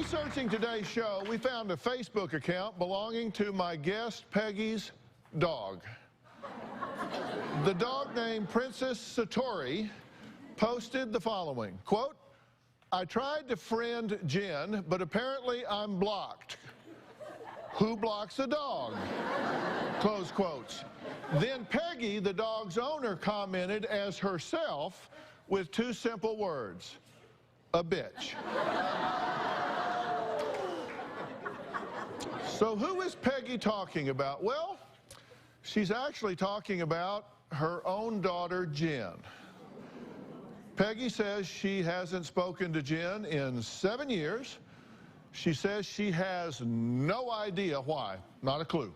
Researching today's show, we found a Facebook account belonging to my guest Peggy's dog. The dog named Princess Satori posted the following, quote, "I tried to friend Jen, but apparently I'm blocked. Who blocks a dog?" Close quotes. Then Peggy, the dog's owner, commented as herself with two simple words, "A bitch." So who is Peggy talking about? Well, she's actually talking about her own daughter, Jen. Peggy says she hasn't spoken to Jen in 7 years. She says she has no idea why, not a clue.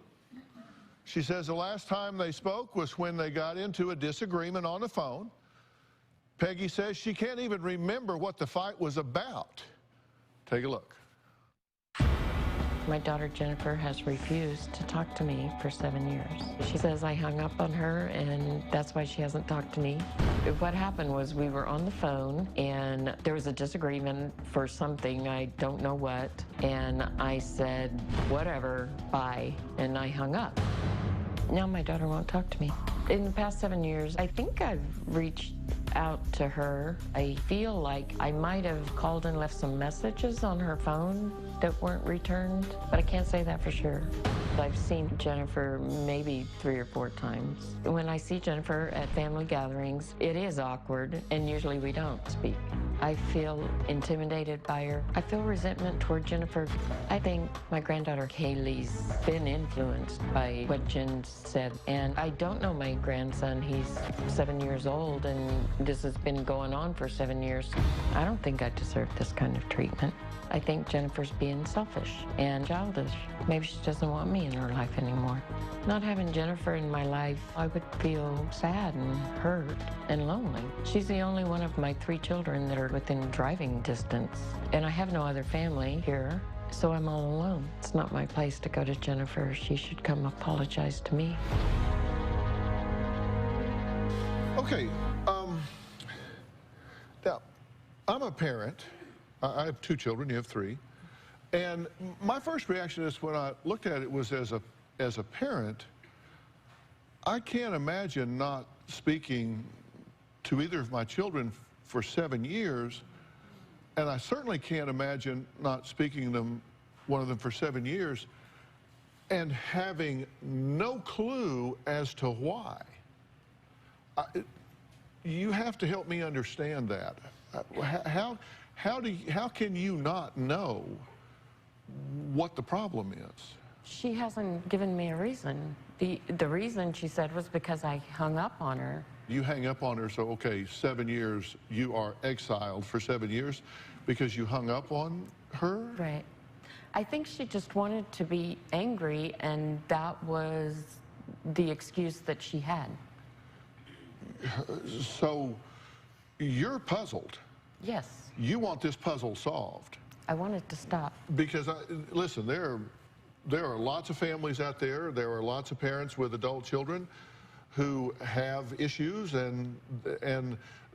She says the last time they spoke was when they got into a disagreement on the phone. Peggy says she can't even remember what the fight was about. Take a look. My daughter Jennifer has refused to talk to me for 7 years. She says I hung up on her and that's why she hasn't talked to me. What happened was we were on the phone and there was a disagreement for something, I don't know what, and I said, whatever, bye, and I hung up. Now my daughter won't talk to me. In the past 7 years, I think I've reached out to her. I feel like I might have called and left some messages on her phone that weren't returned, but I can't say that for sure. I've seen Jennifer maybe 3 or 4 times. When I see Jennifer at family gatherings, it is awkward, and usually we don't speak. I feel intimidated by her. I feel resentment toward Jennifer. I think my granddaughter Kaylee's been influenced by what Jen said, and I don't know my grandson. He's 7 years old, and this has been going on for 7 years. I don't think I deserve this kind of treatment. I think Jennifer's being selfish and childish. Maybe she doesn't want me in her life anymore. Not having Jennifer in my life, I would feel sad and hurt and lonely. She's the only one of my 3 children that are within driving distance, and I have no other family here, so I'm all alone. It's not my place to go to Jennifer. She should come apologize to me. Okay, now, I'm a parent. I have 2 children, you have 3. And my first reaction is when I looked at it was as a parent, I can't imagine not speaking to either of my children for 7 years, and I certainly can't imagine not speaking to one of them for 7 years and having no clue as to why. You have to help me understand that. How can you not know what the problem is? She hasn't given me a reason. The reason she said was because I hung up on her. You hang up on her, so okay, 7 years, you are exiled for 7 years because you hung up on her? Right. I think she just wanted to be angry, and that was the excuse that she had. So you're puzzled. Yes. You want this puzzle solved. I want it to stop. Because, listen, there are lots of families out there. There are lots of parents with adult children who have issues, and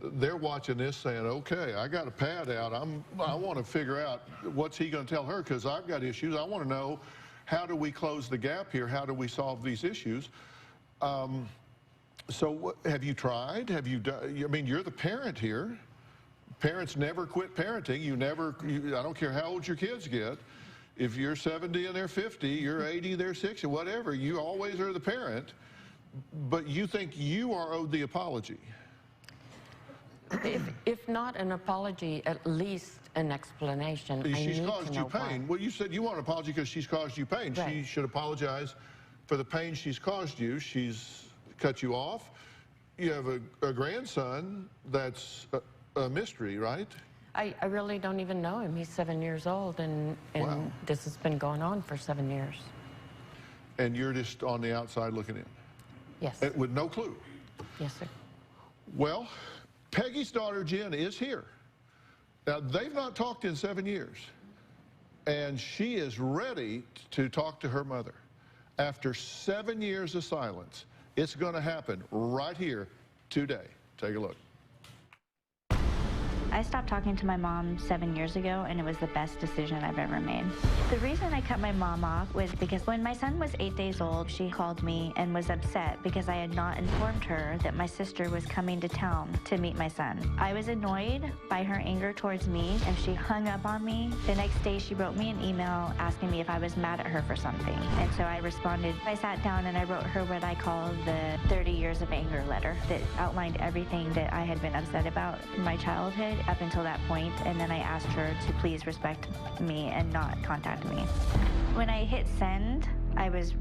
they're watching this saying, okay, I got a pad out. I want to figure out what's he going to tell her because I've got issues. I want to know, how do we close the gap here? How do we solve these issues? So have you tried? Have you done? I mean, you're the parent here. Parents never quit parenting. I don't care how old your kids get. If you're 70 and they're 50, you're 80, they're 60, whatever, you always are the parent. But you think you are owed the apology. If not an apology, at least an explanation. She's caused you pain. Why. Well, you said you want an apology because she's caused you pain. Right. She should apologize for the pain she's caused you. She's cut you off. You have a grandson that's a mystery, right? I really don't even know him. He's 7 years old, and Wow. This has been going on for 7 years. And you're just on the outside looking in? Yes. With no clue? Yes, sir. Well, Peggy's daughter, Jen, is here. Now, they've not talked in 7 years, and she is ready to talk to her mother. After 7 years of silence, it's going to happen right here today. Take a look. I stopped talking to my mom 7 years ago, and it was the best decision I've ever made. The reason I cut my mom off was because when my son was 8 days old, she called me and was upset because I had not informed her that my sister was coming to town to meet my son. I was annoyed by her anger towards me, and she hung up on me. The next day, she wrote me an email asking me if I was mad at her for something. And so I responded. I sat down and I wrote her what I call the 30 years of anger letter that outlined everything that I had been upset about in my childhood up until that point, and then I asked her to please respect me and not contact me. When I hit send, I was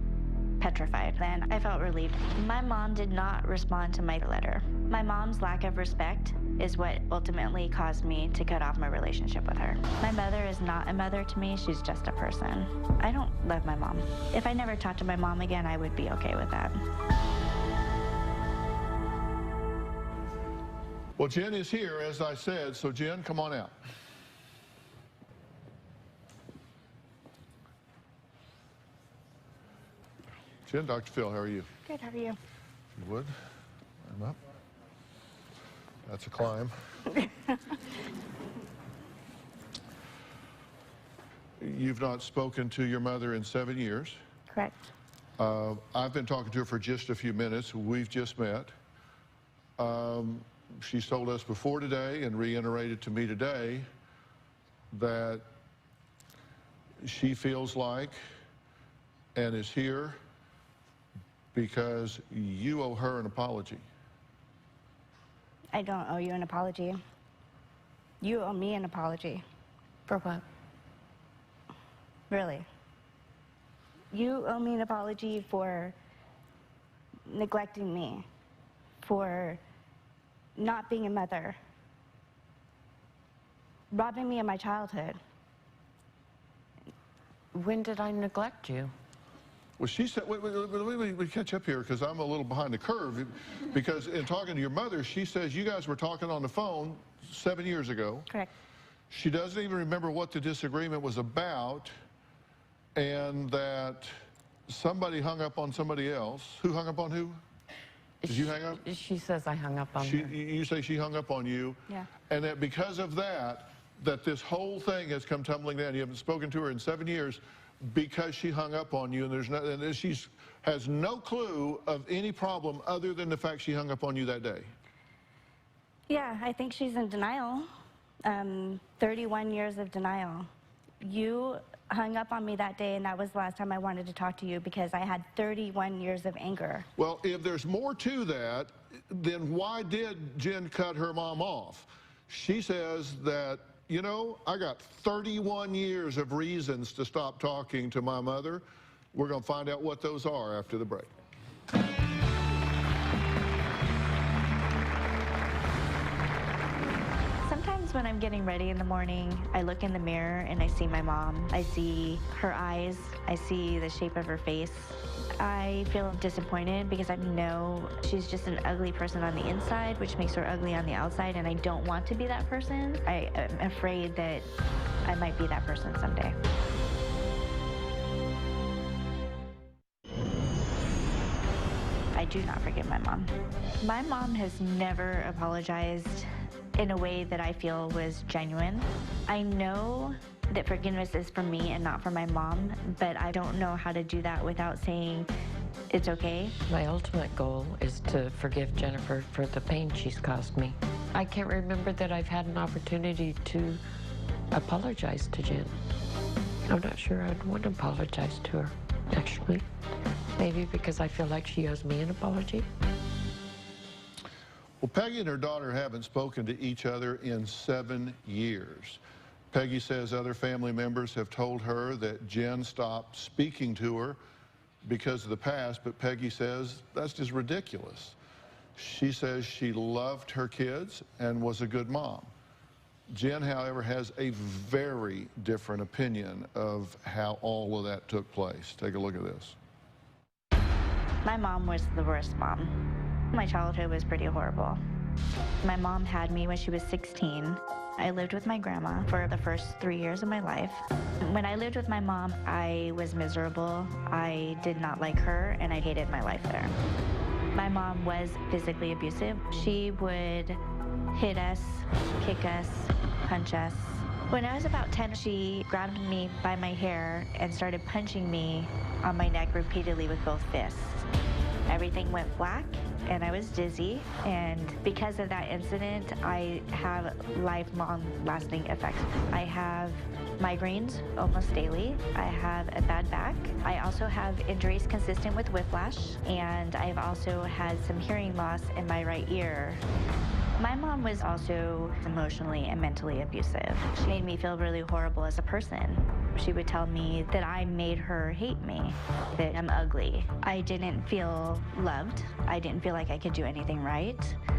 petrified. Then I felt relieved. My mom did not respond to my letter. My mom's lack of respect is what ultimately caused me to cut off my relationship with her. My mother is not a mother to me, she's just a person. I don't love my mom. If I never talked to my mom again, I would be okay with that. Well, Jen is here, as I said, so Jen, come on out. Jen, Dr. Phil, how are you? Good, how are you? If you would, climb up. That's a climb. You've not spoken to your mother in 7 years. Correct. I've been talking to her for just a few minutes. We've just met. She's told us before today and reiterated to me today that she feels like and is here because you owe her an apology. I don't owe you an apology. You owe me an apology. For what? Really. You owe me an apology for neglecting me, for not being a mother, robbing me of my childhood. When did I neglect you? Well, she said, wait, let me catch up here because I'm a little behind the curve. Because in talking to your mother, she says you guys were talking on the phone 7 years ago. Correct. She doesn't even remember what the disagreement was about, and that somebody hung up on somebody else. Who hung up on who? Did you hang up? She says I hung up on her. You say she hung up on you. Yeah. And that because of that, that this whole thing has come tumbling down. You haven't spoken to her in 7 years because she hung up on you, and and she has no clue of any problem other than the fact she hung up on you that day. Yeah, I think she's in denial. 31 years of denial. You hung up on me that day, and that was the last time I wanted to talk to you because I had 31 years of anger. Well, if there's more to that, then why did Jen cut her mom off? She says that, you know, I got 31 years of reasons to stop talking to my mother. We're going to find out what those are after the break. Sometimes when I'm getting ready in the morning, I look in the mirror and I see my mom. I see her eyes. I see the shape of her face. I feel disappointed because I know she's just an ugly person on the inside, which makes her ugly on the outside, and I don't want to be that person. I am afraid that I might be that person someday. I do not forgive my mom. My mom has never apologized in a way that I feel was genuine. I know that forgiveness is for me and not for my mom, but I don't know how to do that without saying it's okay. My ultimate goal is to forgive Jennifer for the pain she's caused me. I can't remember that I've had an opportunity to apologize to Jen. I'm not sure I'd want to apologize to her, actually. Maybe because I feel like she owes me an apology. Well, Peggy and her daughter haven't spoken to each other in 7 years. Peggy says other family members have told her that Jen stopped speaking to her because of the past, but Peggy says that's just ridiculous. She says she loved her kids and was a good mom. Jen, however, has a very different opinion of how all of that took place. Take a look at this. My mom was the worst mom. My childhood was pretty horrible. My mom had me when she was 16. I lived with my grandma for the first 3 years of my life. When I lived with my mom, I was miserable. I did not like her, and I hated my life there. My mom was physically abusive. She would hit us, kick us, punch us. When I was about 10, she grabbed me by my hair and started punching me on my neck repeatedly with both fists. Everything went black and I was dizzy, and because of that incident, I have lifelong lasting effects. I have migraines almost daily. I have a bad back. I also have injuries consistent with whiplash, and I've also had some hearing loss in my right ear. My mom was also emotionally and mentally abusive. She made me feel really horrible as a person. She would tell me that I made her hate me, that I'm ugly. I didn't feel loved. I didn't feel like I could do anything right.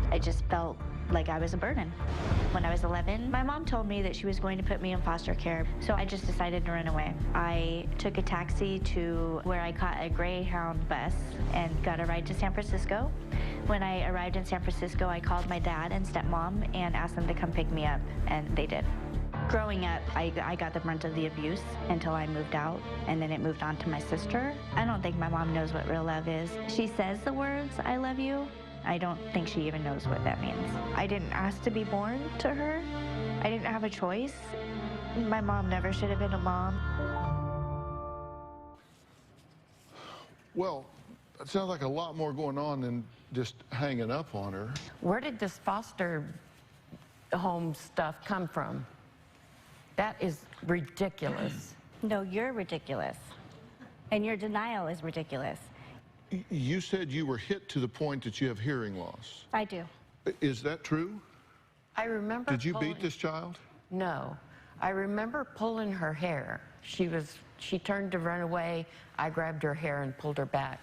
I just felt like I was a burden. When I was 11, my mom told me that she was going to put me in foster care, so I just decided to run away. I took a taxi to where I caught a Greyhound bus and got a ride to San Francisco. When I arrived in San Francisco, I called my dad and stepmom and asked them to come pick me up, and they did. Growing up, I got the brunt of the abuse until I moved out, and then it moved on to my sister. I don't think my mom knows what real love is. She says the words, "I love you." I don't think she even knows what that means. I didn't ask to be born to her. I didn't have a choice. My mom never should have been a mom. Well, it sounds like a lot more going on than just hanging up on her. Where did this foster home stuff come from? That is ridiculous. No, you're ridiculous. And your denial is ridiculous. You said you were hit to the point that you have hearing loss. I do. Is that true? I remember Did you beat this child? No. I remember pulling her hair. She turned to run away. I grabbed her hair and pulled her back.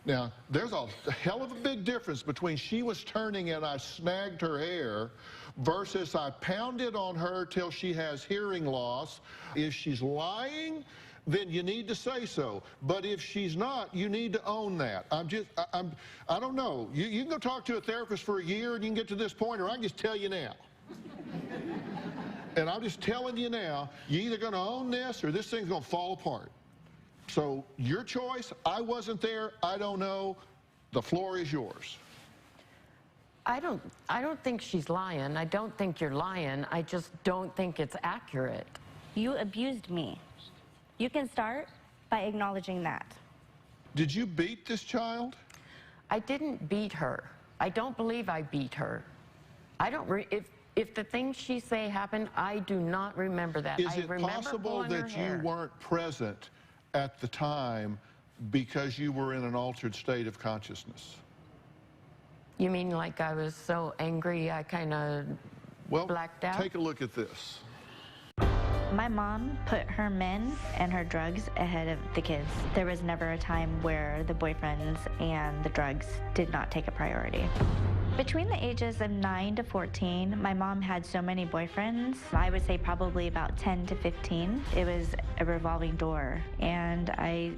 Now, there's a hell of a big difference between she was turning and I snagged her hair versus I pounded on her till she has hearing loss. If she's lying, then you need to say so. But if she's not, you need to own that. I don't know. You can go talk to a therapist for a year and you can get to this point, or I can just tell you now. And I'm just telling you now, you're either going to own this or this thing's going to fall apart. So your choice. I wasn't there. I don't know. The floor is yours. I don't think she's lying. I don't think you're lying. I just don't think it's accurate. You abused me. You can start by acknowledging that. Did you beat this child? I didn't beat her. I don't believe I beat her. I don't. If the things she say happened, I do not remember that. Is it possible that you weren't present at the time because you were in an altered state of consciousness? You mean like I was so angry I kind of blacked out? Take a look at this. My mom put her men and her drugs ahead of the kids. There was never a time where the boyfriends and the drugs did not take a priority. Between the ages of 9 to 14, my mom had so many boyfriends. I would say probably about 10 to 15. It was a revolving door, and I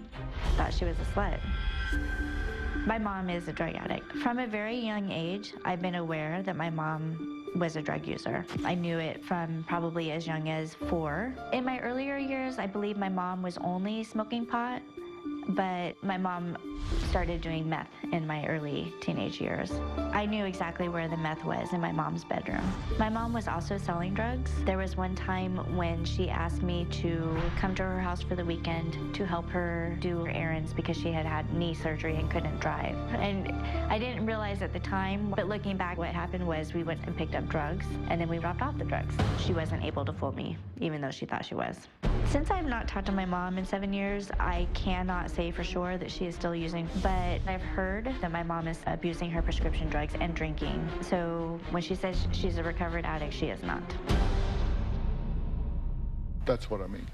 thought she was a slut. My mom is a drug addict. From a very young age, I've been aware that my mom was a drug user. I knew it from probably as young as 4. In my earlier years, I believe my mom was only smoking pot, but my mom started doing meth in my early teenage years. I knew exactly where the meth was, in my mom's bedroom. My mom was also selling drugs. There was one time when she asked me to come to her house for the weekend to help her do her errands because she had had knee surgery and couldn't drive. And I didn't realize at the time, but looking back, what happened was we went and picked up drugs, and then we dropped off the drugs. She wasn't able to fool me, even though she thought she was. Since I've not talked to my mom in 7 years, I cannot say for sure that she is still using, but I've heard that my mom is abusing her prescription drugs and drinking. So when she says she's a recovered addict, she is not. That's what I mean.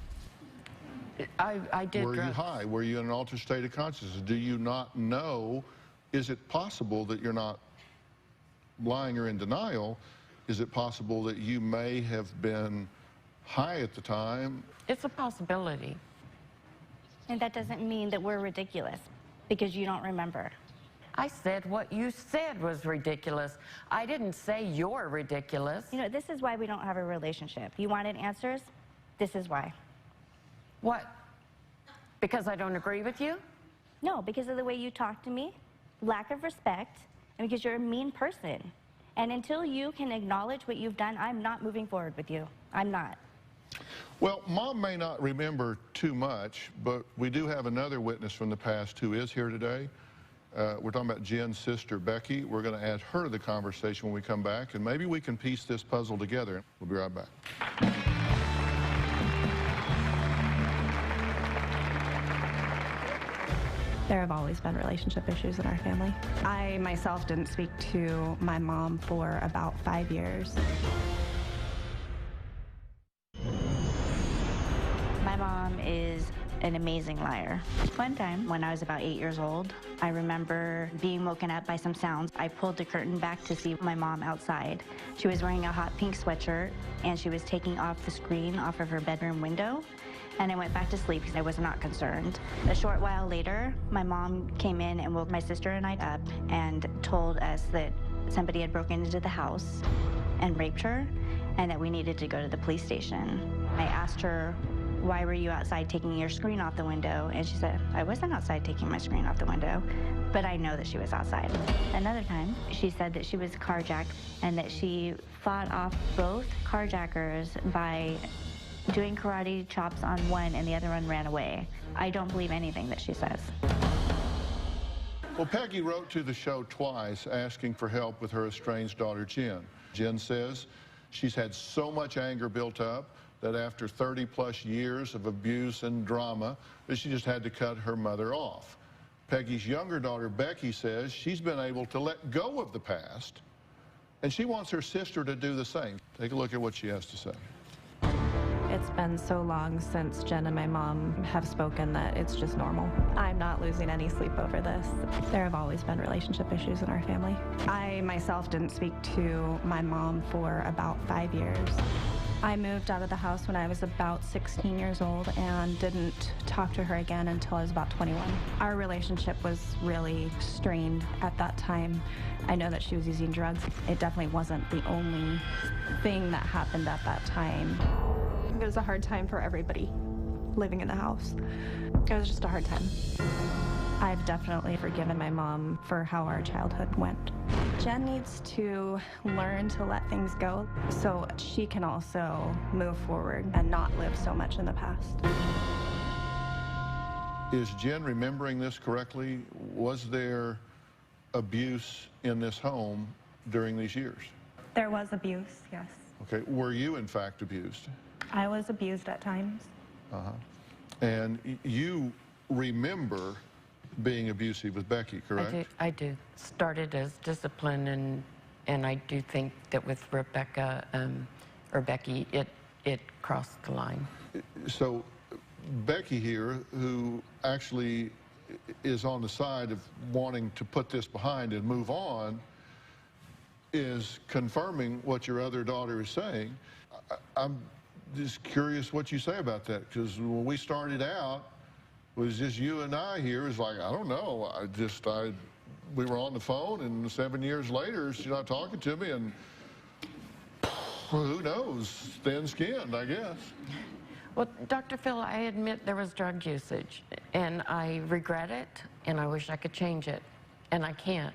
I did Were drugs. you high? Were you in an altered state of consciousness? Do you not know? Is it possible that you're not lying or in denial? Is it possible that you may have been high at the time? It's a possibility. And that doesn't mean that we're ridiculous because you don't remember. I said what you said was ridiculous. I didn't say you're ridiculous. You know, this is why we don't have a relationship. You wanted answers? This is why. What? Because I don't agree with you? No, because of the way you talk to me, lack of respect, and because you're a mean person. And until you can acknowledge what you've done, I'm not moving forward with you. I'm not. Well, Mom may not remember too much, but we do have another witness from the past who is here today. We're talking about Jen's sister, Becky. We're going to add her to the conversation when we come back, and maybe we can piece this puzzle together. We'll be right back. There have always been relationship issues in our family. I myself didn't speak to my mom for about 5 years. My mom is an amazing liar. One time, when I was about 8 years old, I remember being woken up by some sounds. I pulled the curtain back to see my mom outside. She was wearing a hot pink sweatshirt, and she was taking off the screen off of her bedroom window. And I went back to sleep because I was not concerned. A short while later, my mom came in and woke my sister and I up and told us that somebody had broken into the house and raped her and that we needed to go to the police station. I asked her, why were you outside taking your screen off the window? And she said, I wasn't outside taking my screen off the window, but I know that she was outside. Another time, she said that she was carjacked and that she fought off both carjackers by doing karate chops on one and the other one ran away. I don't believe anything that she says. Well, Peggy wrote to the show twice asking for help with her estranged daughter, Jen. Jen says she's had so much anger built up that after 30-plus years of abuse and drama, that she just had to cut her mother off. Peggy's younger daughter, Becky, says she's been able to let go of the past, and she wants her sister to do the same. Take a look at what she has to say. It's been so long since Jen and my mom have spoken that it's just normal. I'm not losing any sleep over this. There have always been relationship issues in our family. I myself didn't speak to my mom for about 5 years. I moved out of the house when I was about 16 years old and didn't talk to her again until I was about 21. Our relationship was really strained at that time. I know that she was using drugs. It definitely wasn't the only thing that happened at that time. It was a hard time for everybody living in the house. It was just a hard time. I've definitely forgiven my mom for how our childhood went. Jen needs to learn to let things go so she can also move forward and not live so much in the past. Is Jen remembering this correctly? Was there abuse in this home during these years? There was abuse, yes. Okay, were you in fact abused? I was abused at times. And you remember being abusive with Becky, correct? I do. Started as discipline, and I do think that with Rebecca, or Becky, it crossed the line. So Becky here, who actually is on the side of wanting to put this behind and move on, is confirming what your other daughter is saying. I'm just curious what you say about that, because when we started out, it was just you and I here. It's like, I don't know. We were on the phone, and 7 years later, she's not talking to me, and who knows? Thin-skinned, I guess. Well, Dr. Phil, I admit there was drug usage, and I regret it, and I wish I could change it, and I can't.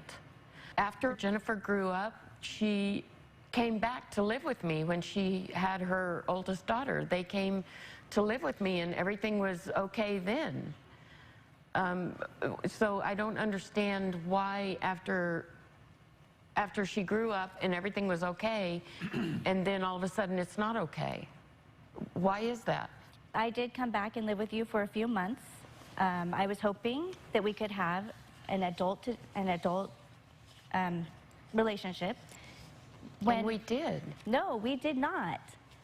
After Jennifer grew up, she came back to live with me when she had her oldest daughter. They came to live with me, and everything was okay then. So I don't understand why after she grew up and everything was okay, and then all of a sudden it's not okay. Why is that? I did come back and live with you for a few months. I was hoping that we could have an adult relationship. And we did. No, we did not.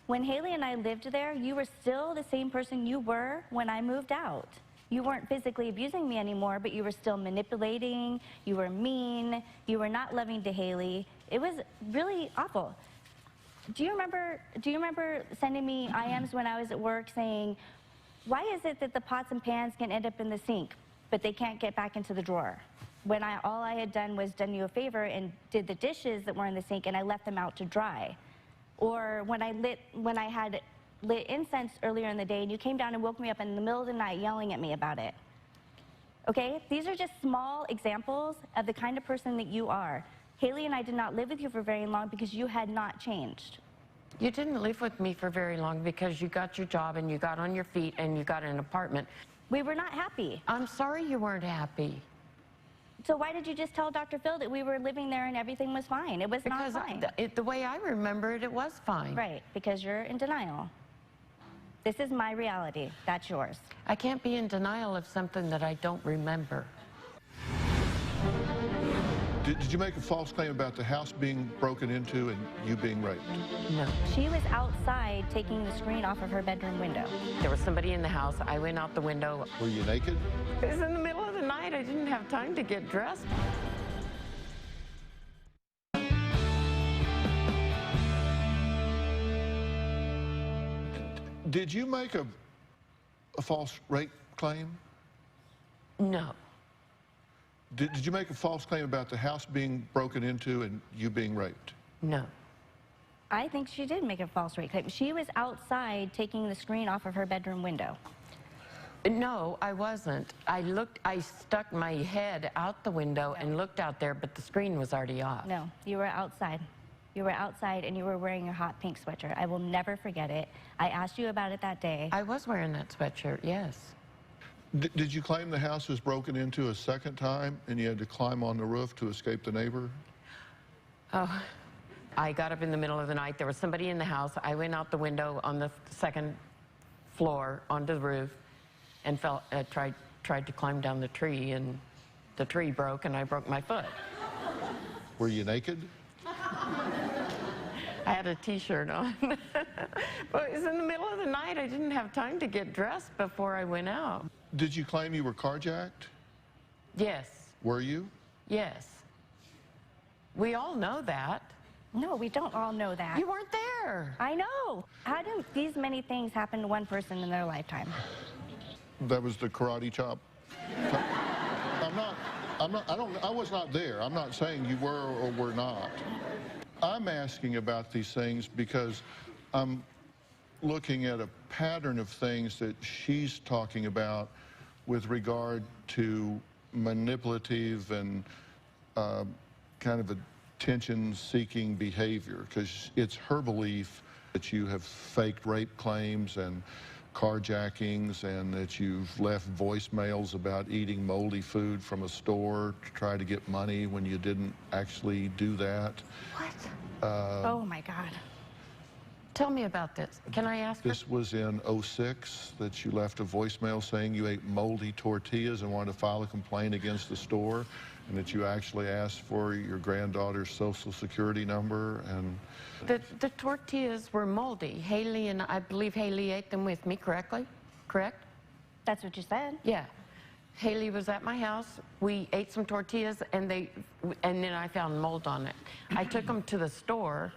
When Haley and I lived there, you were still the same person you were when I moved out. You weren't physically abusing me anymore, but you were still manipulating, you were mean, you were not loving to Haley. It was really awful. Do you remember sending me IMs when I was at work saying, why is it that the pots and pans can end up in the sink, but they can't get back into the drawer? When all I had done was done you a favor and did the dishes that were in the sink and I left them out to dry. Or when I had lit incense earlier in the day and you came down and woke me up in the middle of the night yelling at me about it. Okay? These are just small examples of the kind of person that you are. Haley and I did not live with you for very long because you had not changed. You didn't live with me for very long because you got your job and you got on your feet and you got an apartment. We were not happy. I'm sorry you weren't happy. So why did you just tell Dr. Phil that we were living there and everything was fine? It was not fine. The way I remember it, it was fine. Right, because you're in denial. This is my reality. That's yours. I can't be in denial of something that I don't remember. Did you make a false claim about the house being broken into and you being raped? No. She was outside taking the screen off of her bedroom window. There was somebody in the house. I went out the window. Were you naked? It was in the middle of the night. I didn't have time to get dressed. Did you make a false rape claim? No. Did you make a false claim about the house being broken into and you being raped? No. I think she did make a false rape claim. She was outside taking the screen off of her bedroom window. No, I wasn't. I stuck my head out the window and looked out there, but the screen was already off. No, you were outside. You were outside and you were wearing your hot pink sweatshirt. I will never forget it. I asked you about it that day. I was wearing that sweatshirt, yes. Did you claim the house was broken into a second time and you had to climb on the roof to escape the neighbor? Oh, I got up in the middle of the night. There was somebody in the house. I went out the window on the second floor onto the roof and tried to climb down the tree, and the tree broke and I broke my foot. Were you naked? I had a t-shirt on. But it was in the middle of the night. I didn't have time to get dressed before I went out. Did you claim you were carjacked? Yes. Were you? Yes. We all know that. No, we don't all know that. You weren't there. I know. How do these many things happen to one person in their lifetime? That was the karate chop? I was not there. I'm not saying you were or were not. I'm asking about these things because I'm looking at a pattern of things that she's talking about with regard to manipulative and kind of attention-seeking behavior, because it's her belief that you have faked rape claims and carjackings and that you've left voicemails about eating moldy food from a store to try to get money when you didn't actually do that. What? Oh my God. Tell me about this. Can I ask This was in '06 that you left a voicemail saying you ate moldy tortillas and wanted to file a complaint against the store, and that you actually asked for your granddaughter's social security number. And the tortillas were moldy. Haley and I believe Haley ate them with me, correctly? Correct? That's what you said. Yeah. Haley was at my house. We ate some tortillas and then I found mold on it. I took them to the store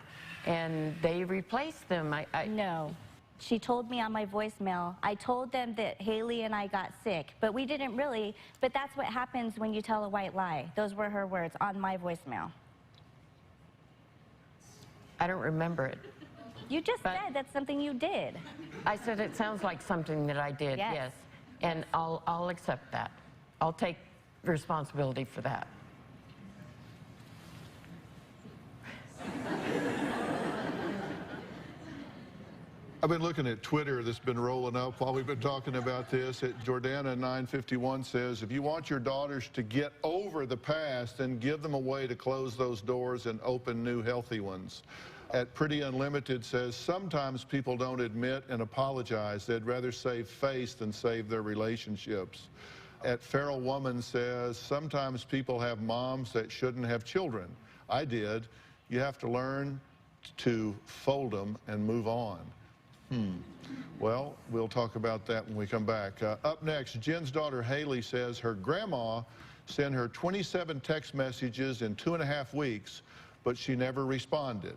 and they replaced them. No. She told me on my voicemail, I told them that Haley and I got sick, but we didn't really. But that's what happens when you tell a white lie. Those were her words on my voicemail. I don't remember it. You just said that's something you did. I said it sounds like something that I did, yes. And I'll accept that. I'll take responsibility for that. I've been looking at Twitter that's been rolling up while we've been talking about this. Jordana 951 says, if you want your daughters to get over the past, then give them a way to close those doors and open new healthy ones. At Pretty Unlimited says, sometimes people don't admit and apologize. They'd rather save face than save their relationships. At Feral Woman says, sometimes people have moms that shouldn't have children. I did. You have to learn to fold them and move on. Well, we'll talk about that when we come back. Up next, Jen's daughter Haley says her grandma sent her 27 text messages in 2.5 weeks, but she never responded.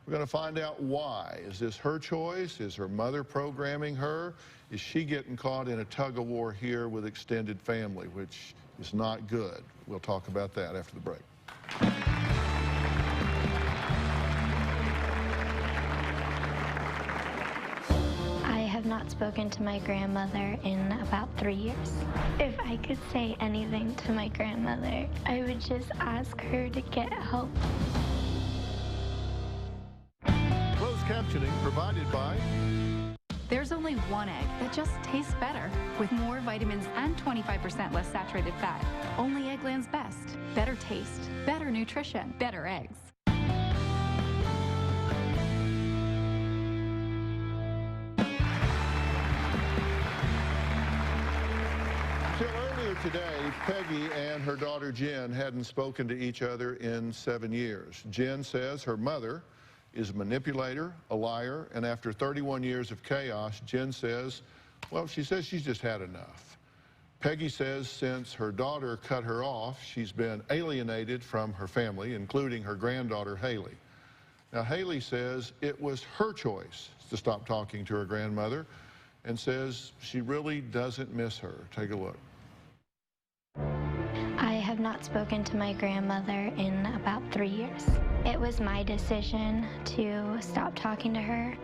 We're going to find out why. Is this her choice? Is her mother programming her? Is she getting caught in a tug-of-war here with extended family, which is not good? We'll talk about that after the break. I have not not spoken to my grandmother in about 3 years. If I could say anything to my grandmother, I would just ask her to get help. Closed captioning provided by... There's only one egg that just tastes better, with more vitamins and 25% less saturated fat. Only Eggland's Best. Better taste, better nutrition, better eggs. Till earlier today, Peggy and her daughter Jen hadn't spoken to each other in 7 years. Jen says her mother is a manipulator, a liar, and after 31 years of chaos, Jen says, well, she says she's just had enough. Peggy says since her daughter cut her off, she's been alienated from her family, including her granddaughter, Haley. Now, Haley says it was her choice to stop talking to her grandmother and says she really doesn't miss her. Take a look. I have not spoken to my grandmother in about 3 years. It was my decision to stop talking to her.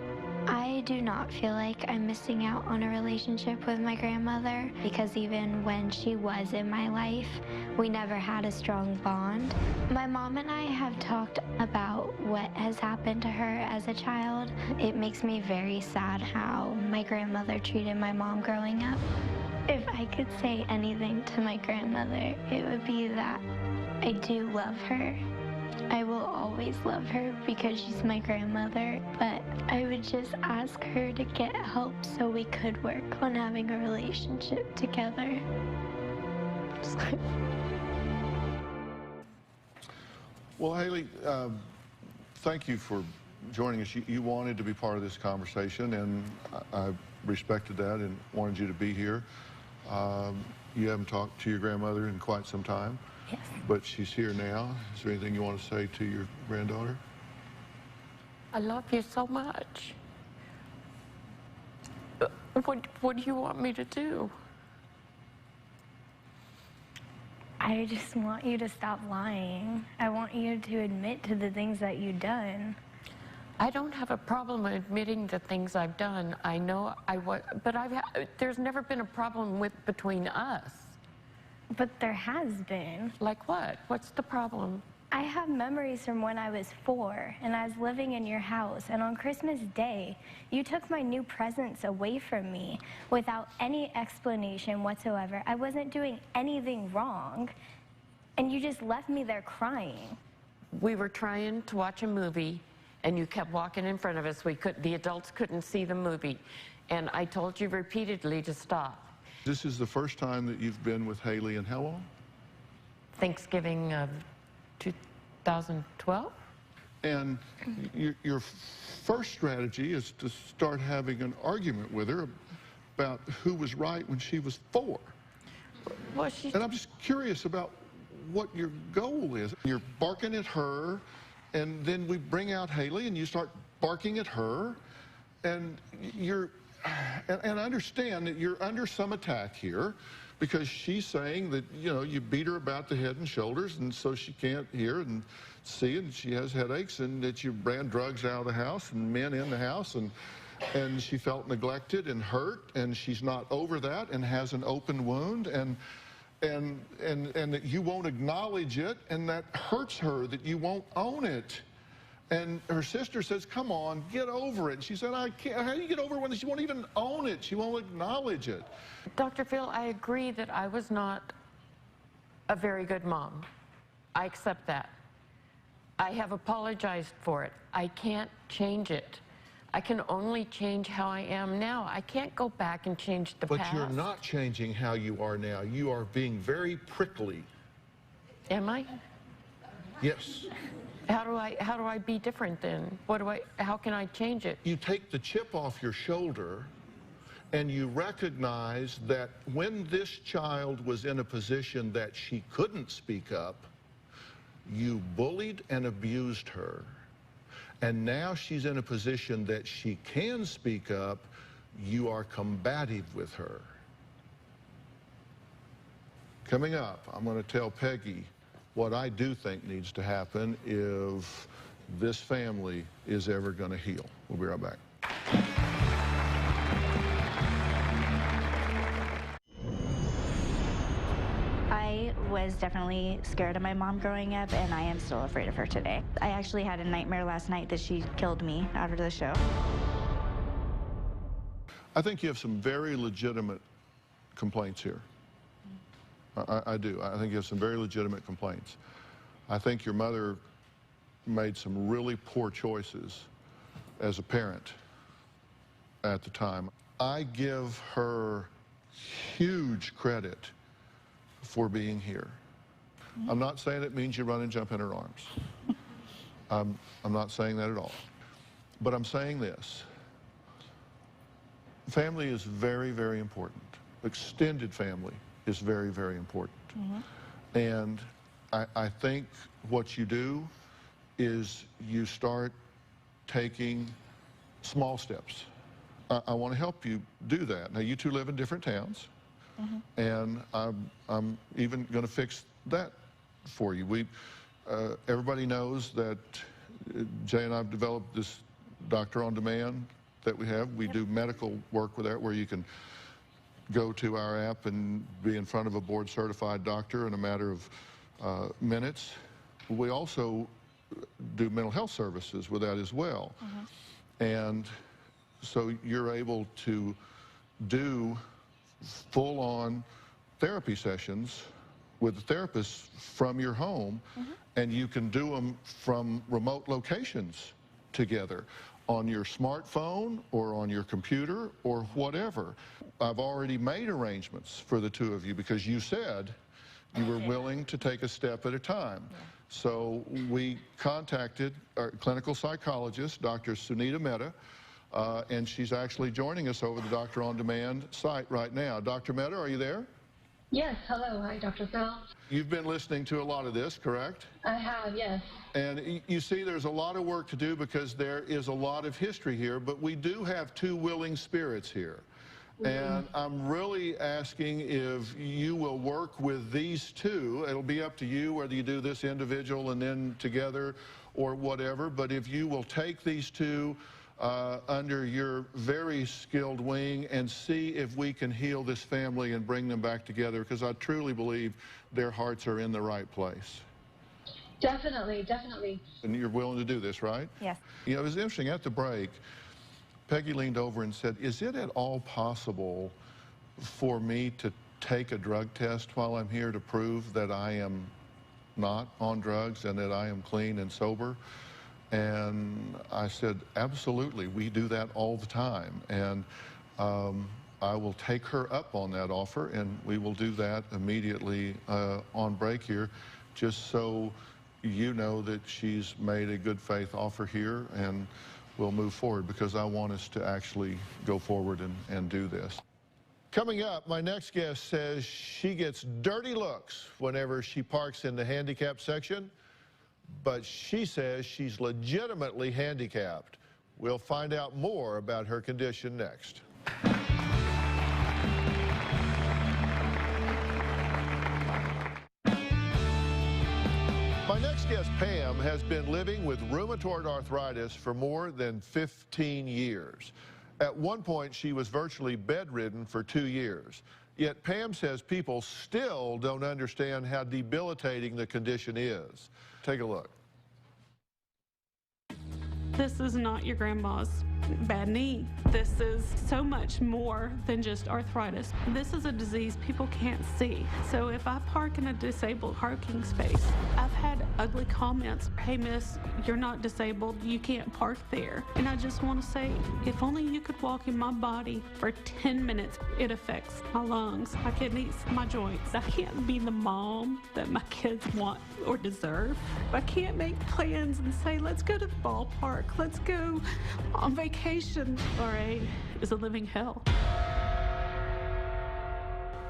I do not feel like I'm missing out on a relationship with my grandmother because even when she was in my life, we never had a strong bond. My mom and I have talked about what has happened to her as a child. It makes me very sad how my grandmother treated my mom growing up. If I could say anything to my grandmother, it would be that I do love her. I will always love her because she's my grandmother, but I would just ask her to get help so we could work on having a relationship together. Well, Haley, thank you for joining us. You wanted to be part of this conversation, and I respected that and wanted you to be here. You haven't talked to your grandmother in quite some time. Yes. But she's here now. Is there anything you want to say to your granddaughter? I love you so much. What do you want me to do? I just want you to stop lying. I want you to admit to the things that you've done. I don't have a problem admitting the things I've done. I know but there's never been a problem between us. But there has been. Like what? What's the problem? I have memories from when I was 4 and I was living in your house, and on Christmas Day, you took my new presents away from me without any explanation whatsoever. I wasn't doing anything wrong, and you just left me there crying. We were trying to watch a movie, and you kept walking in front of us. The adults couldn't see the movie, and I told you repeatedly to stop. This is the first time that you've been with Haley in how long? Thanksgiving of 2012. And your first strategy is to start having an argument with her about who was right when she was 4. Well, and I'm just curious about what your goal is. You're barking at her, and then we bring out Haley, and you start barking at her, and and I understand that you're under some attack here because she's saying that, you know, you beat her about the head and shoulders, and so she can't hear and see, and she has headaches, and that you ran drugs out of the house and men in the house, and she felt neglected and hurt, and she's not over that and has an open wound, and that you won't acknowledge it, and that hurts her, that you won't own it. And her sister says, come on, get over it. She said, I can't. How do you get over it when she won't even own it? She won't acknowledge it. Dr. Phil, I agree that I was not a very good mom. I accept that. I have apologized for it. I can't change it. I can only change how I am now. I can't go back and change the past. But you're not changing how you are now. You are being very prickly. Am I? Yes. How do I be different then? How can I change it? You take the chip off your shoulder and you recognize that when this child was in a position that she couldn't speak up, you bullied and abused her. And now she's in a position that she can speak up, you are combative with her. Coming up, I'm going to tell Peggy what I do think needs to happen if this family is ever going to heal. We'll be right back. was definitely scared of my mom growing up, and I am still afraid of her today. I actually had a nightmare last night that she killed me after the show. I think you have some very legitimate complaints here. I do. I think you have some very legitimate complaints. I think your mother made some really poor choices as a parent at the time. I give her huge credit for being here. I'm not saying it means you run and jump in her arms. I'm not saying that at all. But I'm saying this. Family is very, very important. Extended family is very, very important. And I think what you do is you start taking small steps. I want to help you do that. Now, you two live in different towns, and I'm even going to fix that for you. Everybody knows that Jay and I have developed this Doctor on Demand that we have. We do medical work with that, where you can go to our app and be in front of a board-certified doctor in a matter of minutes. We also do mental health services with that as well. And so you're able to do full-on therapy sessions with the therapist from your home, and you can do them from remote locations together on your smartphone or on your computer or whatever. I've already made arrangements for the two of you because you said you were willing to take a step at a time. So we contacted our clinical psychologist, Dr. Sunita Mehta, and she's actually joining us over the Doctor on Demand site right now. Dr. Mehta, are you there? Yes, hello. Hi, Dr. Phil. You've been listening to a lot of this, correct? I have, yes. And you see there's a lot of work to do because there is a lot of history here, but we do have two willing spirits here. And I'm really asking if you will work with these two. It'll be up to you whether you do this individual and then together or whatever, but if you will take these two under your very skilled wing and see if we can heal this family and bring them back together, because I truly believe their hearts are in the right place. Definitely, definitely. And you're willing to do this, right? Yes. You know, it was interesting, at the break, Peggy leaned over and said, is it at all possible for me to take a drug test while I'm here to prove that I am not on drugs and that I am clean and sober? And I said, absolutely, we do that all the time. And I will take her up on that offer, and we will do that immediately on break here, just so you know that she's made a good faith offer here, and we'll move forward, because I want us to actually go forward and do this. Coming up, my next guest says she gets dirty looks whenever she parks in the handicap section, but she says she's legitimately handicapped. We'll find out more about her condition next. My next guest, Pam, has been living with rheumatoid arthritis for more than 15 years. At one point, she was virtually bedridden for 2 years. Yet Pam says people still don't understand how debilitating the condition is. Take a look. This is not your grandma's bad knee. This is so much more than just arthritis. This is a disease people can't see. So if I park in a disabled parking space, I've had ugly comments. Hey, miss, you're not disabled. You can't park there. And I just want to say, if only you could walk in my body for 10 minutes. It affects my lungs, my kidneys, my joints. I can't be the mom that my kids want or deserve. I can't make plans and say, let's go to the ballpark. Let's go on vacation. RA is a living hell.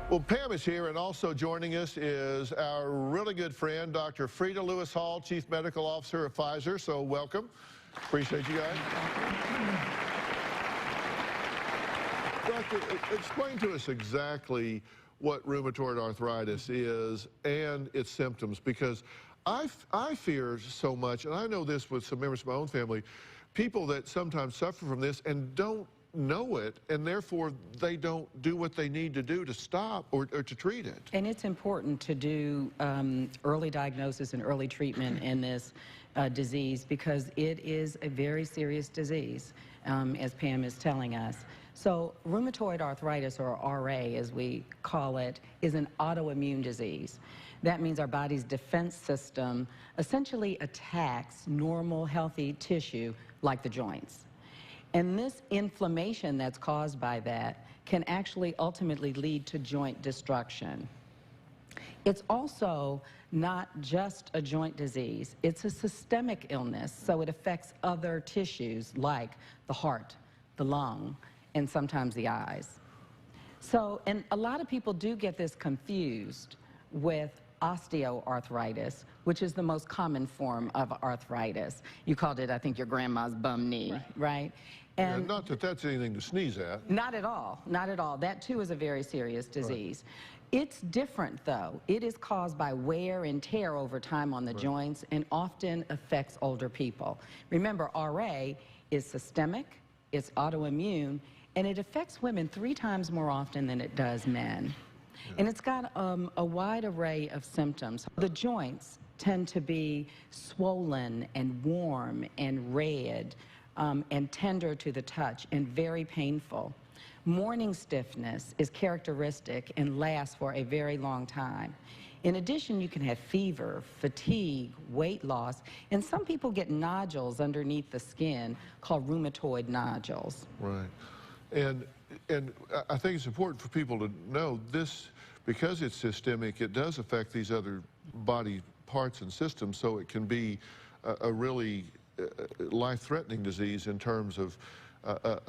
Well, Pam is here, and also joining us is our really good friend, Dr. Frida Lewis Hall, Chief Medical Officer of Pfizer. So welcome. Appreciate you guys. Doctor, explain to us exactly what rheumatoid arthritis is and its symptoms, because I fear so much, and I know this with some members of my own family, people that sometimes suffer from this and don't know it, and therefore they don't do what they need to do to stop or to treat it. And it's important to do early diagnosis and early treatment in this disease, because it is a very serious disease, as Pam is telling us. So rheumatoid arthritis, or RA as we call it, is an autoimmune disease. That means our body's defense system essentially attacks normal, healthy tissue like the joints. And this inflammation that's caused by that can actually ultimately lead to joint destruction. It's also not just a joint disease, it's a systemic illness, so it affects other tissues like the heart, the lung, and sometimes the eyes. So, and a lot of people do get this confused with osteoarthritis, which is the most common form of arthritis. You called it, I think, your grandma's bum knee, right? And not that that's anything to sneeze at. Not at all, not at all. That too is a very serious disease. Right. It's different though. It is caused by wear and tear over time on the joints, and often affects older people. Remember, RA is systemic, it's autoimmune, and it affects women 3 times more often than it does men. And it's got a wide array of symptoms. The joints tend to be swollen and warm and red and tender to the touch and very painful. Morning stiffness is characteristic and lasts for a very long time. In addition, you can have fever, fatigue, weight loss, and some people get nodules underneath the skin called rheumatoid nodules. Right. And I think it's important for people to know this, because it's systemic, it does affect these other body parts and systems, so it can be a really life-threatening disease in terms of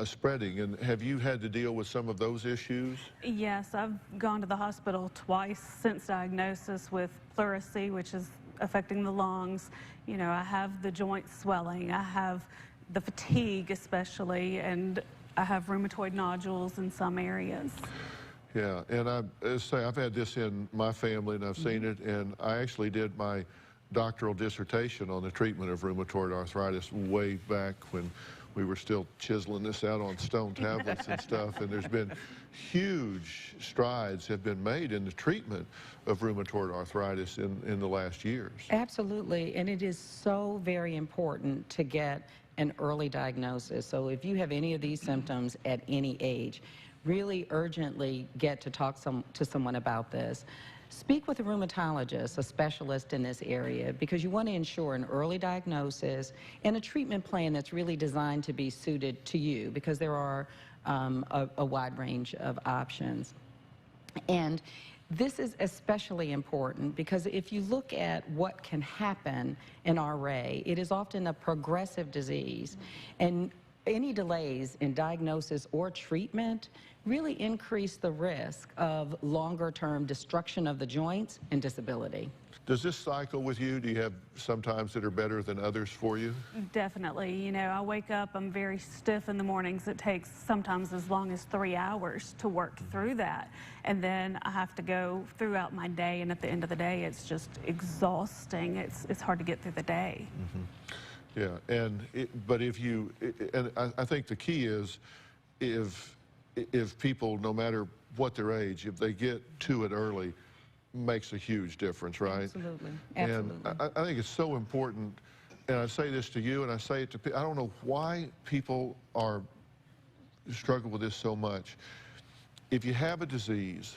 spreading. And have you had to deal with some of those issues? Yes, I've gone to the hospital twice since diagnosis with pleurisy, which is affecting the lungs. You know, I have the joint swelling, I have the fatigue especially, and I have rheumatoid nodules in some areas. Yeah, and I've had this in my family, and I've seen it, and I actually did my doctoral dissertation on the treatment of rheumatoid arthritis way back when we were still chiseling this out on stone tablets and stuff, and there's been huge strides have been made in the treatment of rheumatoid arthritis in the last years. Absolutely, and it is so very important to get an early diagnosis. So if you have any of these symptoms at any age, really urgently get to talk to someone about this. Speak with a rheumatologist, a specialist in this area, because you want to ensure an early diagnosis and a treatment plan that's really designed to be suited to you, because there are a wide range of options. And this is especially important because if you look at what can happen in RA, it is often a progressive disease, and any delays in diagnosis or treatment really increase the risk of longer-term destruction of the joints and disability. Does this cycle with you? Do you have some times that are better than others for you? Definitely. You know, I wake up, I'm very stiff in the mornings. It takes sometimes as long as 3 hours to work through that. And then I have to go throughout my day, and at the end of the day, it's just exhausting. It's hard to get through the day. Yeah, but if you, and I think the key is if people, no matter what their age, if they get to it early, makes a huge difference, right? Absolutely, absolutely. And I think it's so important, and I say this to you, and I say it to people, I don't know why people struggle with this so much. If you have a disease,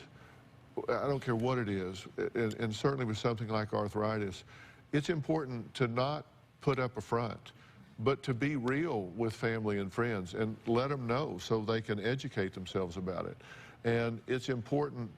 I don't care what it is, and certainly with something like arthritis, it's important to not put up a front, but to be real with family and friends and let them know so they can educate themselves about it. And it's important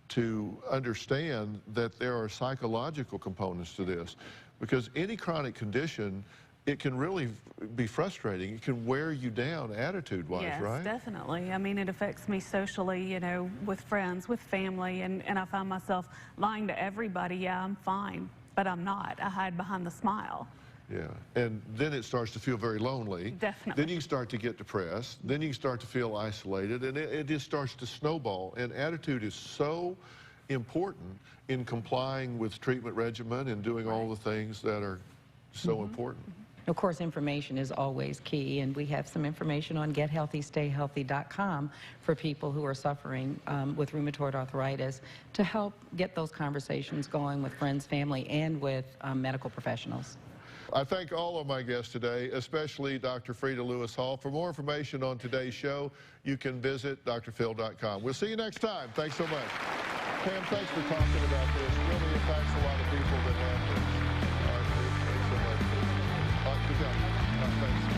to understand that there are psychological components to this, because any chronic condition, it can really be frustrating. It can wear you down attitude-wise, right? Yes, definitely. I mean, it affects me socially, you know, with friends, with family, and I find myself lying to everybody, yeah, I'm fine, but I'm not. I hide behind the smile. Yeah, and then it starts to feel very lonely. Definitely. Then you start to get depressed. Then you start to feel isolated, and it just starts to snowball. And attitude is so important in complying with treatment regimen and doing all the things that are so important. Of course, information is always key, and we have some information on gethealthystayhealthy.com for people who are suffering with rheumatoid arthritis to help get those conversations going with friends, family, and with medical professionals. I thank all of my guests today, especially Dr. Frida Lewis Hall. For more information on today's show, you can visit drphil.com. We'll see you next time. Thanks so much. Pam, thanks for talking about this. It really impacts a lot of people that have this. Thanks so much. Good job. Thanks.